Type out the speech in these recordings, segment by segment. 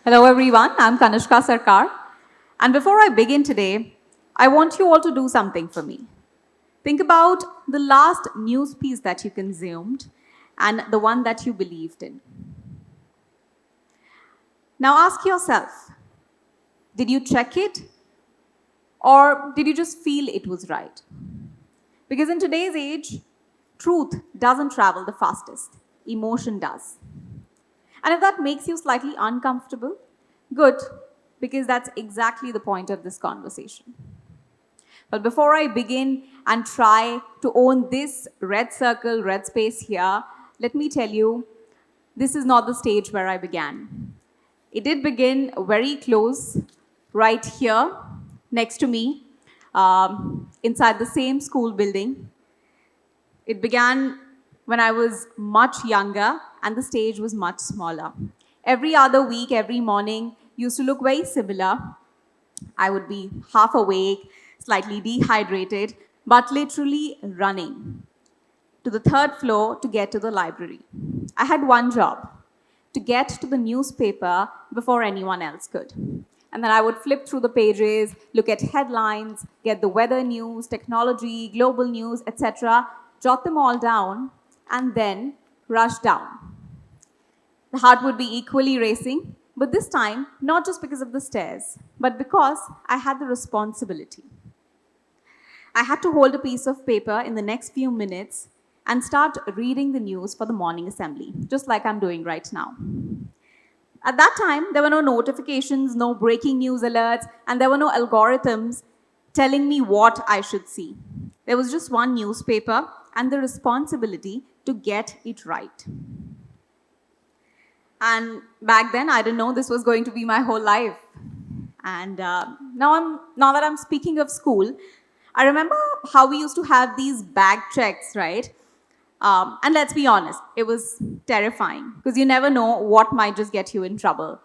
Hello everyone, I'm Kanishka Sarkar. And before I begin today, I want you all to do something for me. Think about the last news piece that you consumed and the one that you believed in. Now ask yourself, did you check it or did you just feel it was right? Because in today's age, truth doesn't travel the fastest, emotion does. And if that makes you slightly uncomfortable, good, because that's exactly the point of this conversation. But before I begin and try to own this red circle, red space here, let me tell you, this is not the stage where I began. It did begin very close, right here, next to me, inside the same school building. It began when I was much younger and the stage was much smaller. Every other week, every morning used to look very similar. I would be half awake, slightly dehydrated, but literally running to the third floor to get to the library. I had one job, to get to the newspaper before anyone else could. And then I would flip through the pages, look at headlines, get the weather news, technology, global news, etc., jot them all down, and then rush down. The heart would be equally racing, but this time, not just because of the stairs, but because I had the responsibility. I had to hold a piece of paper in the next few minutes and start reading the news for the morning assembly, just like I'm doing right now. At that time, there were no notifications, no breaking news alerts, and there were no algorithms telling me what I should see. There was just one newspaper and the responsibility to get it right. And back then, I didn't know this was going to be my whole life. And now that I'm speaking of school, I remember how we used to have these bag checks, right? And let's be honest, it was terrifying because you never know what might just get you in trouble.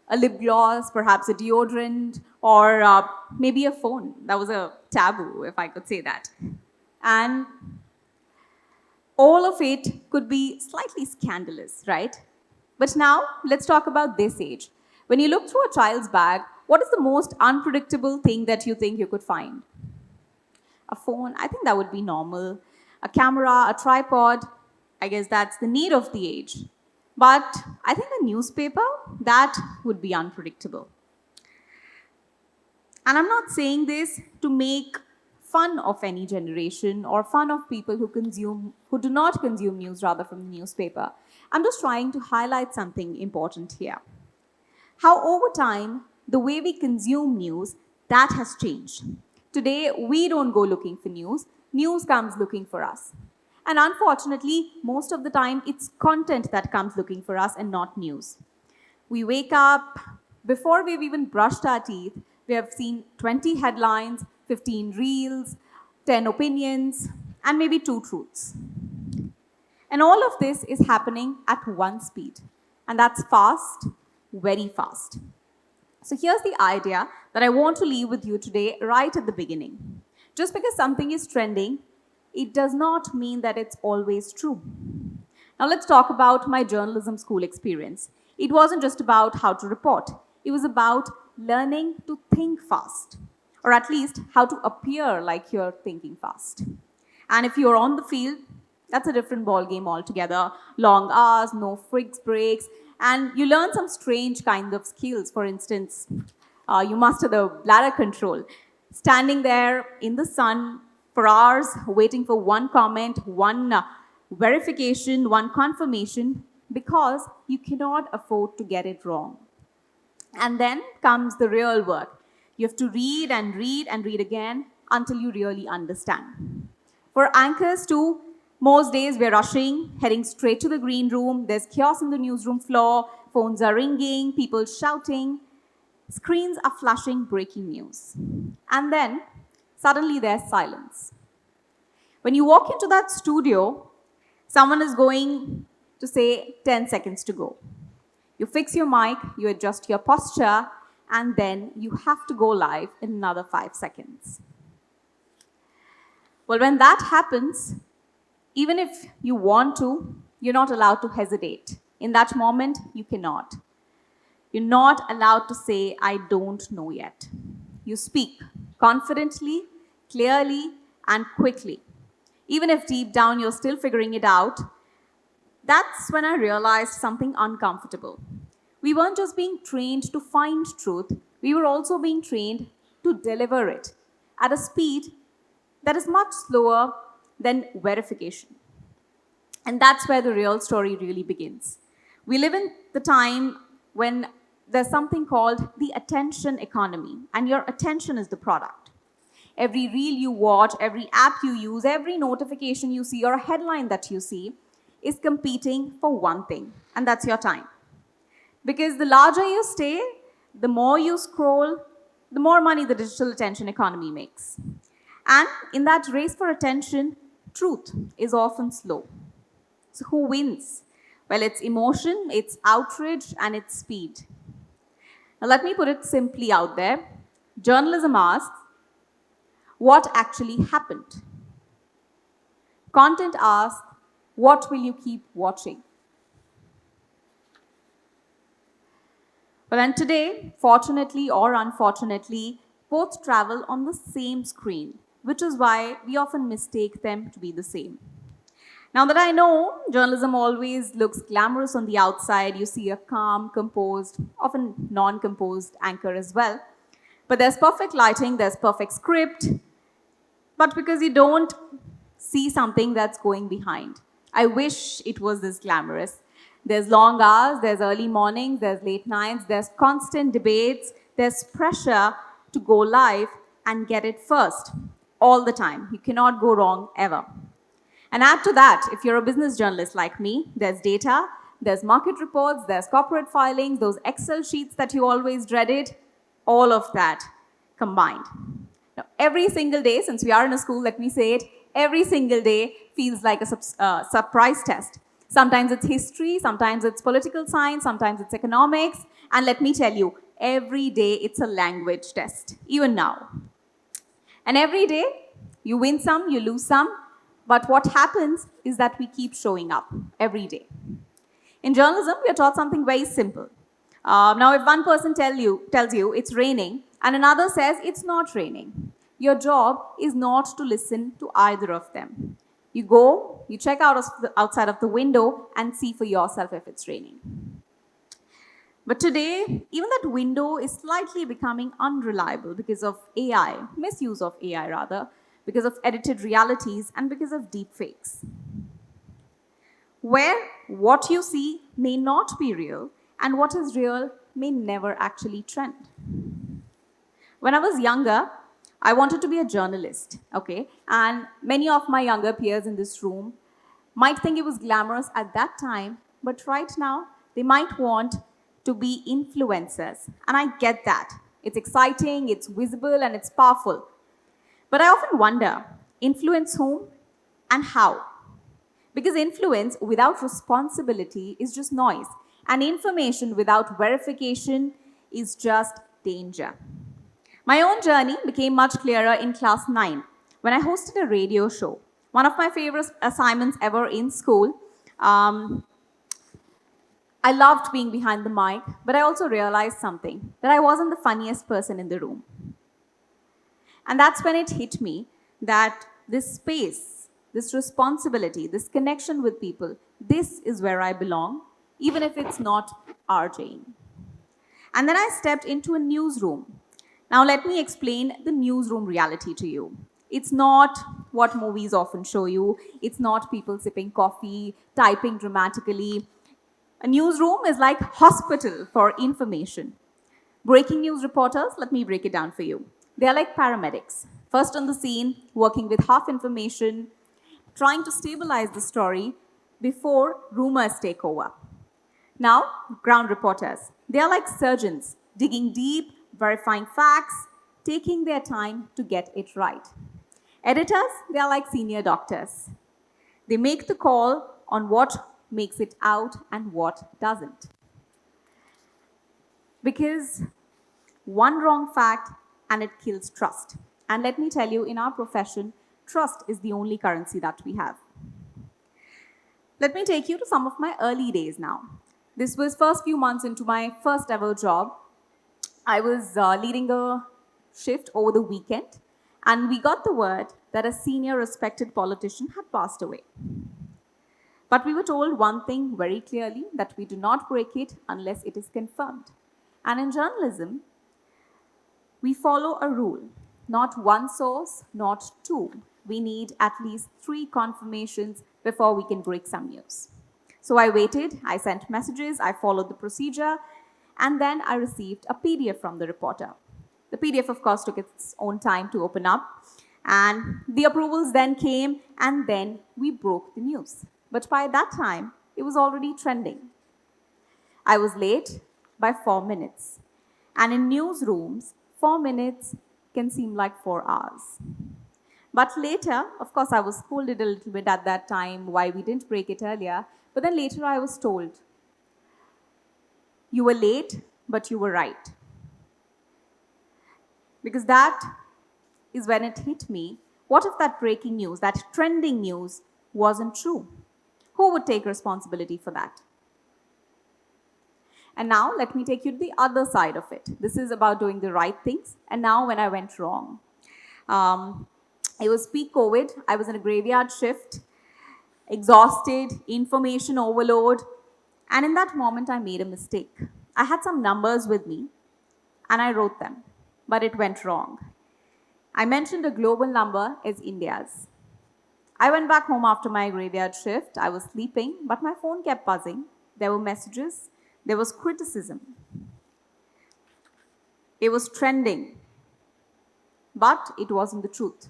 A lip gloss, perhaps a deodorant, or maybe a phone. That was a taboo, if I could say that. And all of it could be slightly scandalous, right? But now, let's talk about this age. When you look through a child's bag, what is the most unpredictable thing that you think you could find? A phone, I think that would be normal. A camera, a tripod, I guess that's the need of the age. But I think a newspaper, that would be unpredictable. And I'm not saying this to make fun of any generation or fun of people who do not consume news rather from the newspaper. I'm just trying to highlight something important here. How over time, the way we consume news, that has changed. Today, we don't go looking for news. News comes looking for us. And unfortunately, most of the time, it's content that comes looking for us and not news. We wake up, before we've even brushed our teeth, we have seen 20 headlines, 15 reels, 10 opinions, and maybe 2 truths. And all of this is happening at one speed. And that's fast, very fast. So here's the idea that I want to leave with you today right at the beginning. Just because something is trending, it does not mean that it's always true. Now let's talk about my journalism school experience. It wasn't just about how to report. It was about learning to think fast, or at least how to appear like you're thinking fast. And if you're on the field, that's a different ballgame altogether. Long hours, no fix breaks, and you learn some strange kind of skills. For instance, you master the bladder control. Standing there in the sun for hours, waiting for one comment, one verification, one confirmation, because you cannot afford to get it wrong. And then comes the real work. You have to read and read and read again until you really understand. For anchors too, most days we're rushing, heading straight to the green room. There's chaos in the newsroom floor, phones are ringing, people shouting, screens are flashing breaking news. And then suddenly there's silence. When you walk into that studio, someone is going to say 10 seconds to go. You fix your mic, you adjust your posture, and then you have to go live in another 5 seconds. Well, when that happens, even if you want to, you're not allowed to hesitate. In that moment, you cannot. You're not allowed to say, I don't know yet. You speak confidently, clearly, and quickly. Even if deep down you're still figuring it out, that's when I realized something uncomfortable. We weren't just being trained to find truth, we were also being trained to deliver it at a speed that is much slower than verification. And that's where the real story really begins. We live in the time when there's something called the attention economy, and your attention is the product. Every reel you watch, every app you use, every notification you see, or a headline that you see is competing for one thing, and that's your time. Because the larger you stay, the more you scroll, the more money the digital attention economy makes. And in that race for attention, truth is often slow. So who wins? Well, it's emotion, it's outrage, and it's speed. Now, let me put it simply out there. Journalism asks, what actually happened? Content asks, what will you keep watching? Well, and today, fortunately or unfortunately, both travel on the same screen, which is why we often mistake them to be the same. Now that I know journalism always looks glamorous on the outside, you see a calm, composed, often non-composed anchor as well. But there's perfect lighting, there's perfect script, but because you don't see something that's going behind. I wish it was this glamorous. There's long hours, there's early mornings, there's late nights, there's constant debates, there's pressure to go live and get it first, all the time. You cannot go wrong ever. And add to that, if you're a business journalist like me, there's data, there's market reports, there's corporate filings, those Excel sheets that you always dreaded, all of that combined. Now, every single day, since we are in a school, let me say it, every single day feels like a surprise test. Sometimes it's history, sometimes it's political science, sometimes it's economics, and let me tell you, every day it's a language test, even now. And every day, you win some, you lose some, but what happens is that we keep showing up every day. In journalism, we are taught something very simple. Now, if one person tells you it's raining and another says it's not raining, your job is not to listen to either of them. You go, you check out outside of the window and see for yourself if it's raining. But today, even that window is slightly becoming unreliable because of AI, misuse of AI rather, because of edited realities, and because of deepfakes. Where what you see may not be real, and what is real may never actually trend. When I was younger, I wanted to be a journalist, okay? And many of my younger peers in this room might think it was glamorous at that time, but right now, they might want to be influencers. And I get that. It's exciting, it's visible, and it's powerful. But I often wonder, influence whom and how? Because influence without responsibility is just noise, and information without verification is just danger. My own journey became much clearer in class 9 when I hosted a radio show. One of my favorite assignments ever in school. I loved being behind the mic, but I also realized something, that I wasn't the funniest person in the room. And that's when it hit me that this space, this responsibility, this connection with people, this is where I belong, even if it's not RJing. And then I stepped into a newsroom. Now let me explain the newsroom reality to you. It's not what movies often show you. It's not people sipping coffee, typing dramatically. A newsroom is like hospital for information. Breaking news reporters, let me break it down for you. They are like paramedics, first on the scene, working with half information, trying to stabilize the story before rumors take over. Now, ground reporters, they are like surgeons, digging deep, verifying facts, taking their time to get it right. Editors, they are like senior doctors. They make the call on what makes it out and what doesn't. Because one wrong fact and it kills trust. And let me tell you, in our profession, trust is the only currency that we have. Let me take you to some of my early days now. This was first few months into my first ever job. I was leading a shift over the weekend, and we got the word that a senior respected politician had passed away. But we were told one thing very clearly, that we do not break it unless it is confirmed. And in journalism, we follow a rule, not one source, not two. We need at least 3 confirmations before we can break some news. So I waited, I sent messages, I followed the procedure, and then I received a PDF from the reporter. The PDF, of course, took its own time to open up, and the approvals then came, and then we broke the news. But by that time, it was already trending. I was late by 4 minutes. And in newsrooms, 4 minutes can seem like 4 hours. But later, of course, I was scolded a little bit at that time why we didn't break it earlier. But then later I was told, you were late, but you were right. Because that is when it hit me. What if that breaking news, that trending news, wasn't true? Who would take responsibility for that? And now let me take you to the other side of it. This is about doing the right things, and now when I went wrong. It was peak COVID. I was in a graveyard shift, exhausted, information overload, and in that moment I made a mistake. I had some numbers with me, and I wrote them, but it went wrong. I mentioned a global number as India's. I went back home after my graveyard shift. I was sleeping, but my phone kept buzzing. There were messages. There was criticism. It was trending, but it wasn't the truth.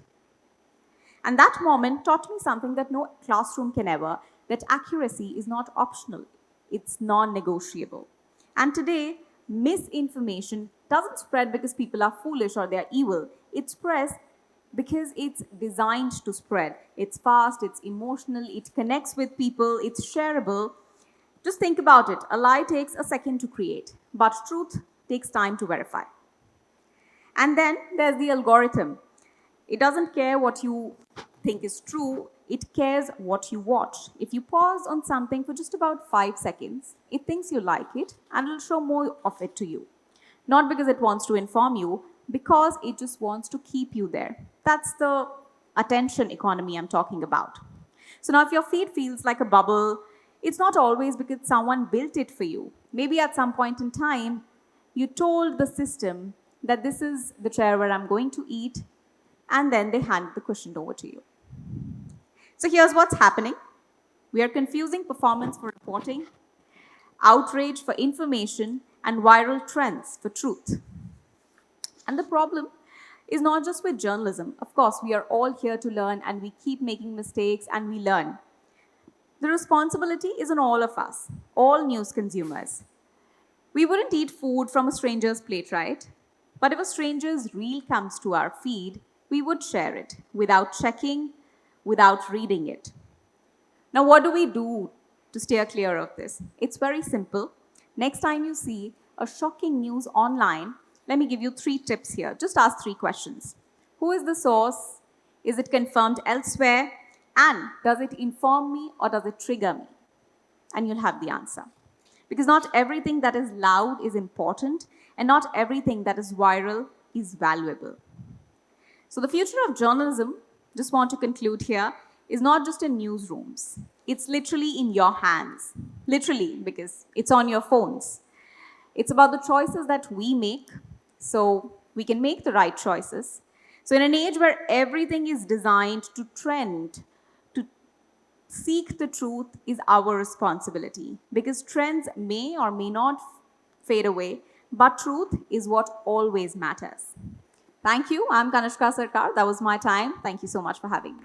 And that moment taught me something that no classroom can ever, that accuracy is not optional. It's non-negotiable. And today, misinformation doesn't spread because people are foolish or they're evil. It spreads because it's designed to spread. It's fast, it's emotional, it connects with people, it's shareable. Just think about it. A lie takes a second to create, but truth takes time to verify. And then there's the algorithm. It doesn't care what you think is true, it cares what you watch. If you pause on something for just about 5 seconds, it thinks you like it and it'll show more of it to you. Not because it wants to inform you, because it just wants to keep you there. That's the attention economy I'm talking about. So now if your feed feels like a bubble, it's not always because someone built it for you. Maybe at some point in time, you told the system that this is the chair where I'm going to eat, and then they handed the cushion over to you. So here's what's happening. We are confusing performance for reporting, outrage for information, and viral trends for truth. And the problem is not just with journalism. Of course, we are all here to learn, and we keep making mistakes and we learn. The responsibility is on all of us, all news consumers. We wouldn't eat food from a stranger's plate, right? But if a stranger's reel comes to our feed, we would share it without checking, without reading it. Now, what do we do to steer clear of this? It's very simple. Next time you see a shocking news online, let me give you 3 tips here. Just ask 3 questions. Who is the source? Is it confirmed elsewhere? And does it inform me or does it trigger me? And you'll have the answer. Because not everything that is loud is important, and not everything that is viral is valuable. So the future of journalism, just want to conclude here, is not just in newsrooms. It's literally in your hands. Literally, because it's on your phones. It's about the choices that we make, so we can make the right choices. So in an age where everything is designed to trend, to seek the truth is our responsibility. Because trends may or may not fade away, but truth is what always matters. Thank you. I'm Kanishka Sarkar. That was my time. Thank you so much for having me.